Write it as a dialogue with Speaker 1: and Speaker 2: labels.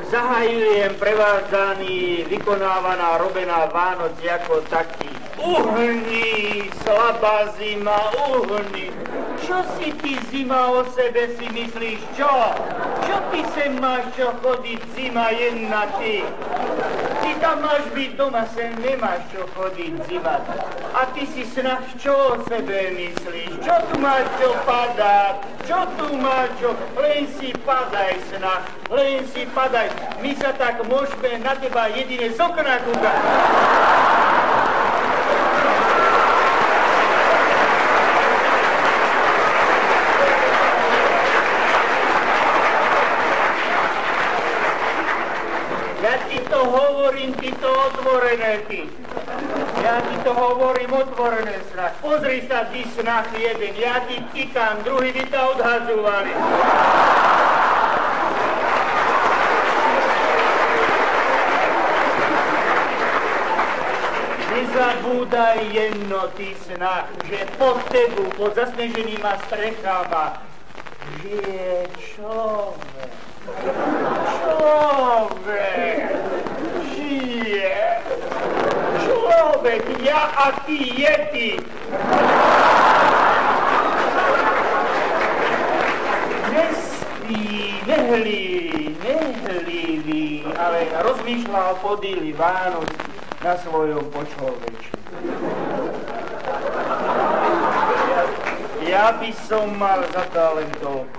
Speaker 1: zahajujem prevádzaný, vykonávaná, robená Vánoci ako taký. Uhni, slabá zima, uhni. Čo si ty zima o sebe si myslíš, čo? Čo ty sem máš čo chodiť, zima jedna ty? Ty tam máš byť doma, sem nemáš čo chodiť, zima. A ty si snah, čo o sebe myslíš? Čo tu máš čo padať? Čo tu máš čo? Len si padaj, snah, len si padaj. My sa tak môžeme na teba jedine z okna kúkať. Ja ti to hovorím, ty to otvorené, ty. Ja ti to hovorím otvorené, snah. Pozri sa, ty snah jeden. Ja ti tikám, druhý by ťa odhadzovali. Nezabúdaj jedno, ty snah, že pod tebu, pod zasneženýma strechama, žije človek. Človek žije. Človek, ja a ty, Yeti. Nespí, nehlivý, ale rozmýšľal podíly Vánoc na svojom počloveči. Ja by som mal za to len toľko.